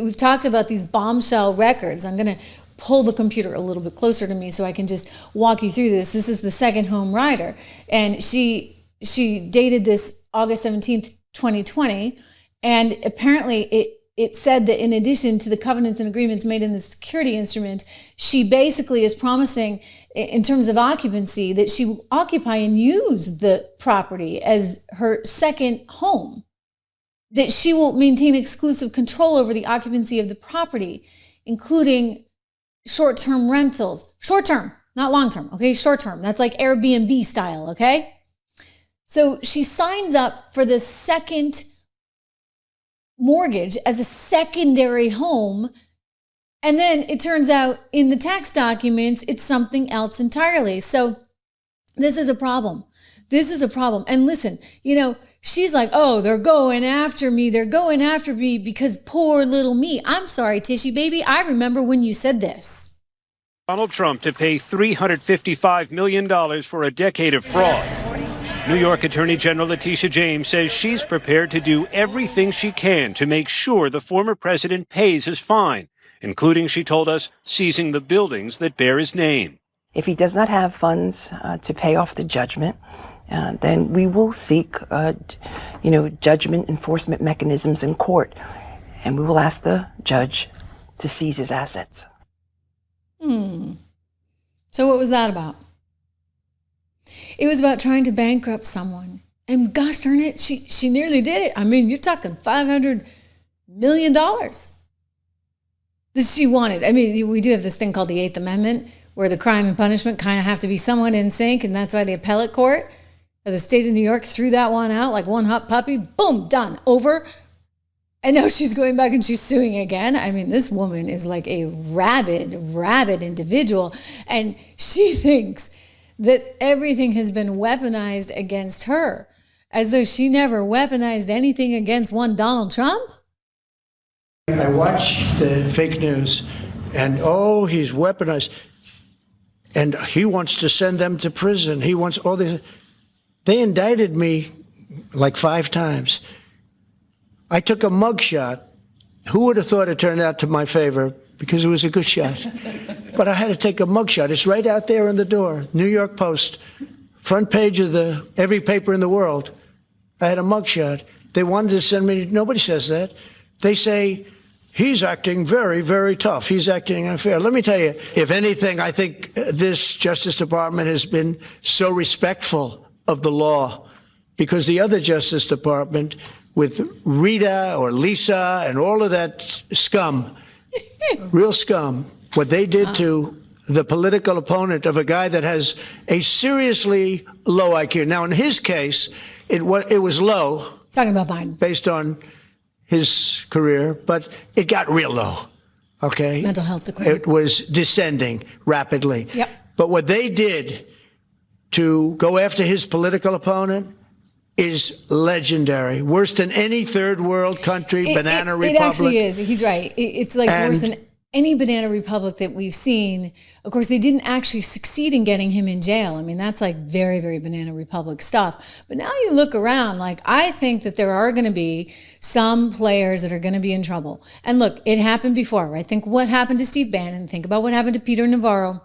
we've talked about these bombshell records. I'm going to pull the computer a little bit closer to me so I can just walk you through this. This is the second home writer. And she dated this August 17th, 2020. And apparently it said that in addition to the covenants and agreements made in the security instrument, she basically is promising, in terms of occupancy, that she will occupy and use the property as her second home, that she will maintain exclusive control over the occupancy of the property, including short-term rentals. Short-term, not long-term, okay? Short-term. That's like Airbnb style, okay? So she signs up for the second mortgage as a secondary home, and then it turns out in the tax documents it's something else entirely. So this is a problem. This is a problem. And listen, she's like, oh, they're going after me because poor little me. I'm sorry, Tishy baby, I remember when you said this. Donald Trump to pay $355 million for a decade of fraud. New York Attorney General Letitia James says she's prepared to do everything she can to make sure the former president pays his fine, including, she told us, seizing the buildings that bear his name. If he does not have funds to pay off the judgment, then we will seek, judgment enforcement mechanisms in court, and we will ask the judge to seize his assets. So what was that about? It was about trying to bankrupt someone. And gosh darn it, she nearly did it. I mean, you're talking $500 million that she wanted. I mean, we do have this thing called the Eighth Amendment, where the crime and punishment kind of have to be somewhat in sync, and that's why the appellate court of the state of New York threw that one out like one hot puppy. Boom, done, over. And now she's going back and she's suing again. I mean, this woman is like a rabid individual, and she thinks that everything has been weaponized against her, as though she never weaponized anything against one Donald Trump. I watch the fake news, and he's weaponized, and he wants to send them to prison. He wants all this. They indicted me like 5 times. I took a mugshot. Who would have thought it turned out to my favor? Because it was a good shot. But I had to take a mugshot. It's right out there in the door. New York Post, front page of every paper in the world. I had a mugshot. They wanted to send me. Nobody says that. They say, he's acting very, very tough. He's acting unfair. Let me tell you, if anything, I think this Justice Department has been so respectful of the law, because the other Justice Department with Rita or Lisa and all of that scum, real scum, what they did to the political opponent of a guy that has a seriously low IQ. Now, in his case, it was low. Talking about Biden. Based on his career, but it got real low, okay? Mental health decline. It was descending rapidly. Yep. But what they did to go after his political opponent is legendary. Worse than any third world country, banana republic. It actually is. He's right. It's like worse than any banana republic that we've seen. Of course, they didn't actually succeed in getting him in jail. I mean, that's like very, very banana republic stuff. But now you look around, like, I think that there are going to be some players that are going to be in trouble. And look, it happened before, right? Think what happened to Steve Bannon. Think about what happened to Peter Navarro.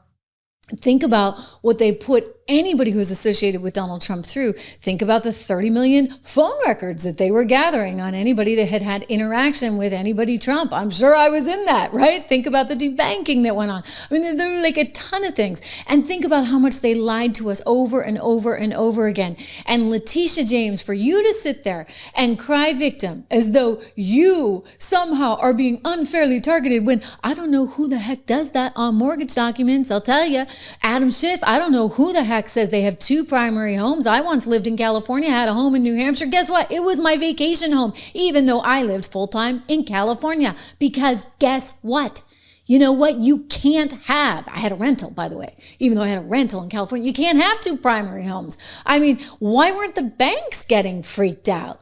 Think about what they put anybody who was associated with Donald Trump through. Think about the 30 million phone records that they were gathering on anybody that had interaction with anybody Trump. I'm sure I was in that, right? Think about the debanking that went on. I mean, there were like a ton of things. And think about how much they lied to us over and over and over again. And Letitia James, for you to sit there and cry victim as though you somehow are being unfairly targeted, when I don't know who the heck does that on mortgage documents, I'll tell you. Adam Schiff, I don't know who the heck says they have 2 primary homes. I once lived in California, had a home in New Hampshire. Guess what? It was my vacation home, even though I lived full-time in California. Because guess what? You know what? You can't have, I had a rental, by the way, even though I had a rental in California, you can't have 2 primary homes. I mean, why weren't the banks getting freaked out?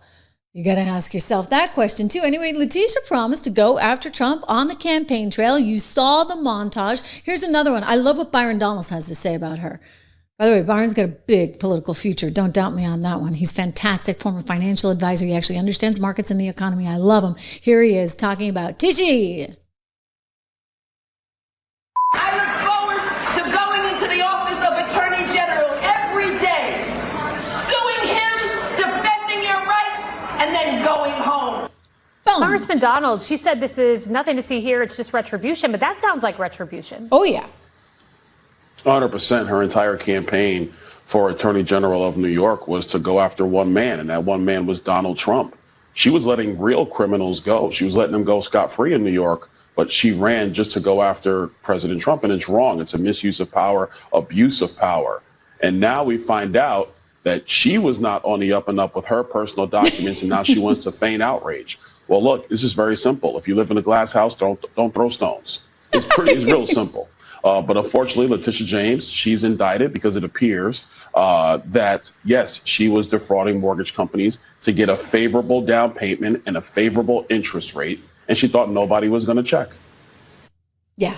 You got to ask yourself that question too. Anyway, Letitia promised to go after Trump on the campaign trail. You saw the montage. Here's another one. I love what Byron Donalds has to say about her. By the way, Byron's got a big political future. Don't doubt me on that one. He's fantastic, former financial advisor. He actually understands markets and the economy. I love him. Here he is talking about Tishy. I look forward to going into the office of Attorney General every day, suing him, defending your rights, and then going home. Boom. Congressman Donald, she said this is nothing to see here, it's just retribution, but that sounds like retribution. Oh, yeah. 100%. Her entire campaign for Attorney General of New York was to go after one man, and that one man was Donald Trump. She was letting real criminals go. She was letting them go scot-free in New York, but she ran just to go after President Trump, and it's wrong. It's a misuse of power, abuse of power. And now we find out that she was not on the up and up with her personal documents, and now she wants to feign outrage. Well, look, this is very simple. If you live in a glass house, don't throw stones. It's real simple. But unfortunately, Letitia James, she's indicted because it appears that, yes, she was defrauding mortgage companies to get a favorable down payment and a favorable interest rate. And she thought nobody was going to check. Yeah.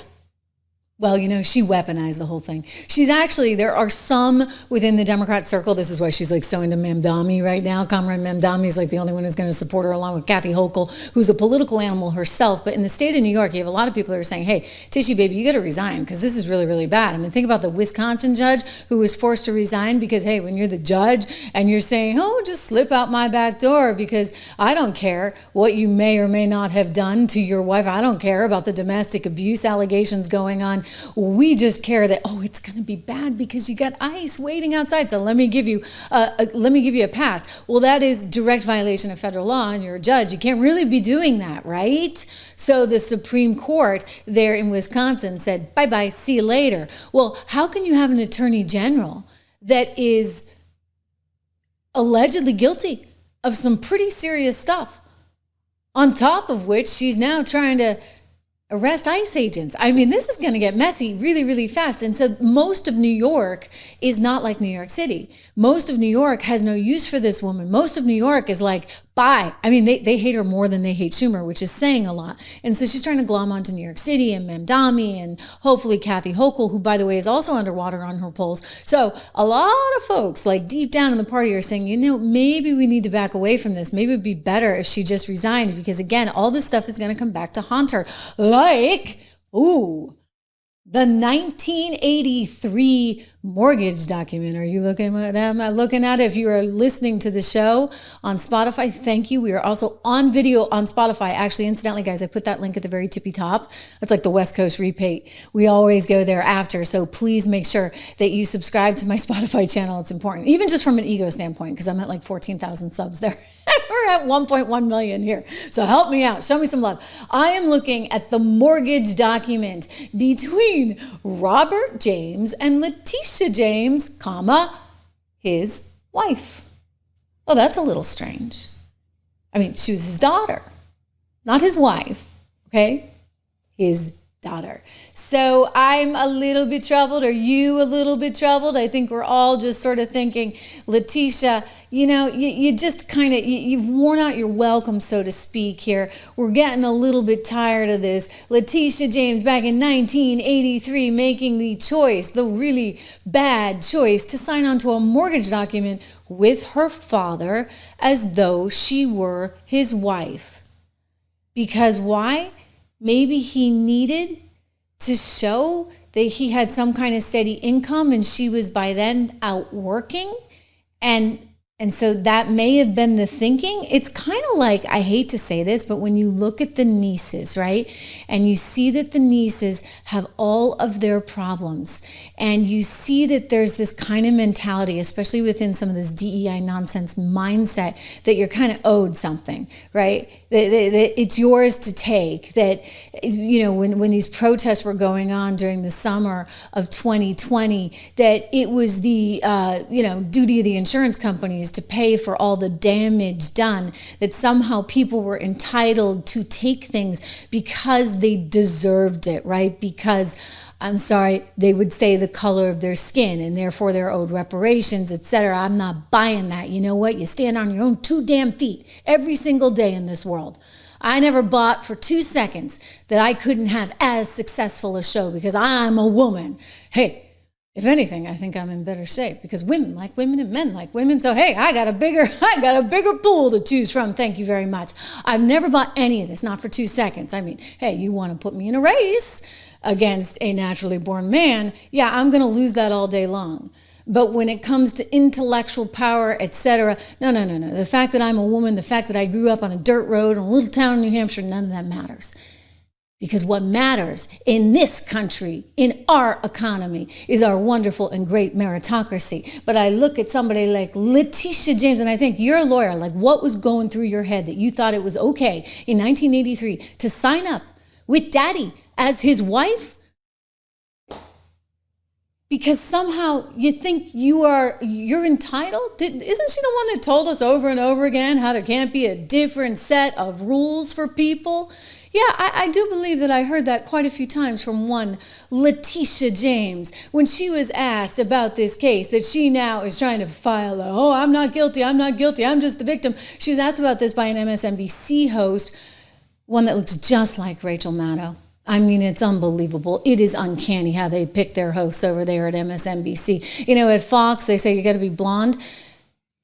Well, she weaponized the whole thing. She's actually, there are some within the Democrat circle. This is why she's like so into Mamdani right now. Comrade Mamdani is like the only one who's going to support her, along with Kathy Hochul, who's a political animal herself. But in the state of New York, you have a lot of people that are saying, hey, Tishy, baby, you got to resign because this is really, really bad. I mean, think about the Wisconsin judge who was forced to resign because, hey, when you're the judge and you're saying, oh, just slip out my back door because I don't care what you may or may not have done to your wife. I don't care about the domestic abuse allegations going on. We just care that, oh, it's going to be bad because you got ICE waiting outside. So let me give you a pass. Well, that is direct violation of federal law, and you're a judge. You can't really be doing that, right? So the Supreme Court there in Wisconsin said, bye-bye, see you later. Well, how can you have an attorney general that is allegedly guilty of some pretty serious stuff, on top of which she's now trying to arrest ICE agents? I mean, this is going to get messy really, really fast. And so most of New York is not like New York City. Most of New York has no use for this woman. Most of New York is like, bye. I mean, they hate her more than they hate Schumer, which is saying a lot. And so she's trying to glom onto New York City and Mamdani and hopefully Kathy Hochul, who, by the way, is also underwater on her polls. So a lot of folks like deep down in the party are saying, maybe we need to back away from this. Maybe it'd be better if she just resigned because, again, all this stuff is going to come back to haunt her. Like, the 1983 mortgage document. Are you looking at it? I'm looking at it. If you are listening to the show on Spotify, thank you. We are also on video on Spotify. Actually, incidentally, guys, I put that link at the very tippy top. That's like the West Coast repeat. We always go there after. So please make sure that you subscribe to my Spotify channel. It's important, even just from an ego standpoint, because I'm at like 14,000 subs there. We're at 1.1 million here. So help me out. Show me some love. I am looking at the mortgage document between Robert James and Letitia James, his wife. Oh, that's a little strange. I mean, she was his daughter, not his wife, okay? His daughter. So I'm a little bit troubled. Are you a little bit troubled? I think we're all just sort of thinking, Letitia, you just kind of, you've worn out your welcome, so to speak here. We're getting a little bit tired of this. Letitia James back in 1983 making the choice, the really bad choice, to sign onto a mortgage document with her father as though she were his wife. Because why? Maybe he needed to show that he had some kind of steady income and she was by then out working. And so that may have been the thinking. It's kind of like, I hate to say this, but when you look at the nieces, right? And you see that the nieces have all of their problems, and you see that there's this kind of mentality, especially within some of this DEI nonsense mindset, that you're kind of owed something, right? That it's yours to take. That, when these protests were going on during the summer of 2020, that it was the, duty of the insurance companies to pay for all the damage done, that somehow people were entitled to take things because they deserved it, right? Because, I'm sorry, they would say the color of their skin and therefore they're owed reparations, etc. I'm not buying that. You know what? You stand on your own 2 damn feet every single day in this world. I never bought for 2 seconds that I couldn't have as successful a show because I'm a woman. Hey, If anything, I think I'm in better shape because women like women and men like women. So hey, I got a bigger pool to choose from. Thank you very much. I've never bought any of this, not for 2 seconds. I mean, hey, you want to put me in a race against a naturally born man? Yeah, I'm going to lose that all day long. But when it comes to intellectual power, etc., no. The fact that I'm a woman, the fact that I grew up on a dirt road in a little town in New Hampshire, none of that matters. Because what matters in this country, in our economy, is our wonderful and great meritocracy. But I look at somebody like Letitia James and I think, you're a lawyer, like what was going through your head that you thought it was okay in 1983 to sign up with daddy as his wife? Because somehow you think you're entitled? Isn't she the one that told us over and over again how there can't be a different set of rules for people? Yeah, I do believe that I heard that quite a few times from one Letitia James when she was asked about this case that she now is trying to file. Oh, I'm not guilty, I'm just the victim. She was asked about this by an MSNBC host, one that looks just like Rachel Maddow. I mean, it's unbelievable. It is uncanny how they pick their hosts over there at MSNBC. You know, at Fox, they say you got to be blonde.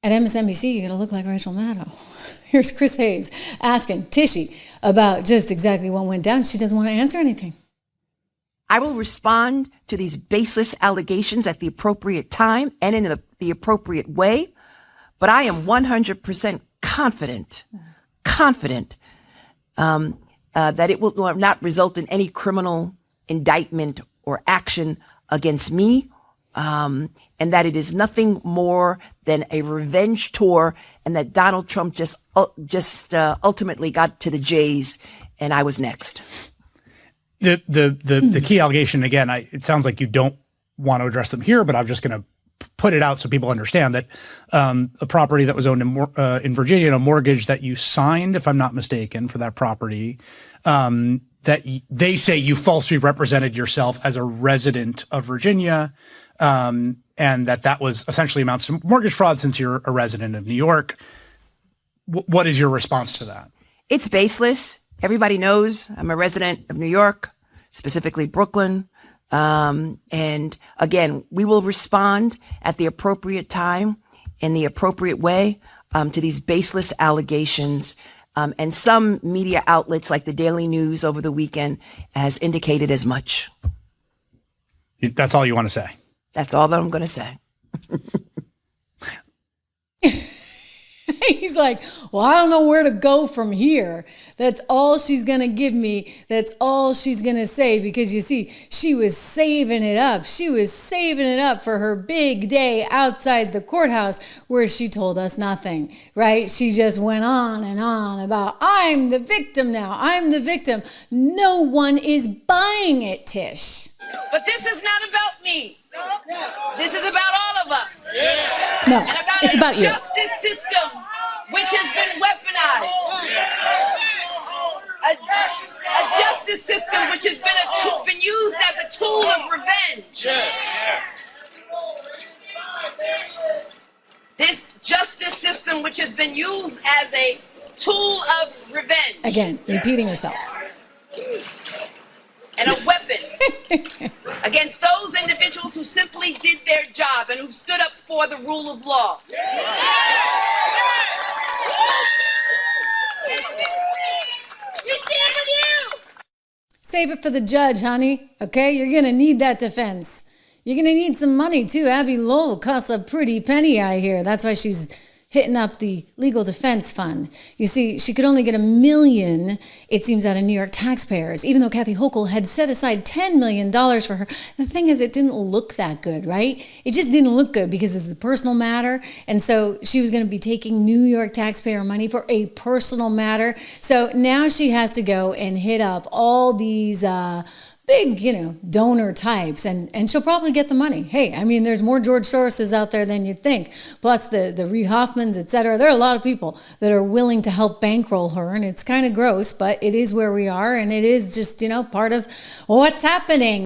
At MSNBC, you got to look like Rachel Maddow. Here's Chris Hayes asking Tishy about just exactly what went down. She doesn't want to answer anything. I will respond to these baseless allegations at the appropriate time and in the appropriate way, but I am 100% confident that it will not result in any criminal indictment or action against me, and that it is nothing more than a revenge tour, and that Donald Trump just ultimately got to the J's, and I was next. The key allegation, again, it sounds like you don't want to address them here, but I'm just going to put it out so people understand that a property that was owned in Virginia, and a mortgage that you signed, if I'm not mistaken, for that property, that they say you falsely represented yourself as a resident of Virginia, and that was essentially amounts to mortgage fraud since you're a resident of New York. What is your response to that? It's baseless. Everybody knows I'm a resident of New York, specifically Brooklyn. And again, we will respond at the appropriate time in the appropriate way to these baseless allegations. And some media outlets like the Daily News over the weekend has indicated as much. That's all you want to say? That's all that I'm going to say. He's like, well, I don't know where to go from here. That's all she's going to give me. That's all she's going to say. Because you see, she was saving it up. She was saving it up for her big day outside the courthouse where she told us nothing, right? She just went on and on about, I'm the victim now. I'm the victim. No one is buying it, Tish. But this is not about me. This is about all of us. No, and about it's about you. Justice system which has been weaponized. A justice system which has been used as a tool of revenge. This justice system which has been used as a tool of revenge. Again, repeating herself. And a weapon against those individuals who simply did their job and who stood up for the rule of law. Save it for the judge, honey. Okay, you're going to need that defense. You're going to need some money, too. Abby Lowell costs a pretty penny, I hear. That's why she's hitting up the legal defense fund. You see, she could only get $1 million, it seems, out of New York taxpayers, even though Kathy Hochul had set aside $10 million for her. The thing is, it didn't look that good, right? It just didn't look good because it's a personal matter. And so she was going to be taking New York taxpayer money for a personal matter. So now she has to go and hit up all these big, donor types, and she'll probably get the money. Hey, I mean, there's more George Soroses out there than you'd think. Plus the Reed Hoffmans, et cetera. There are a lot of people that are willing to help bankroll her, and it's kind of gross, but it is where we are, and it is just, part of what's happening.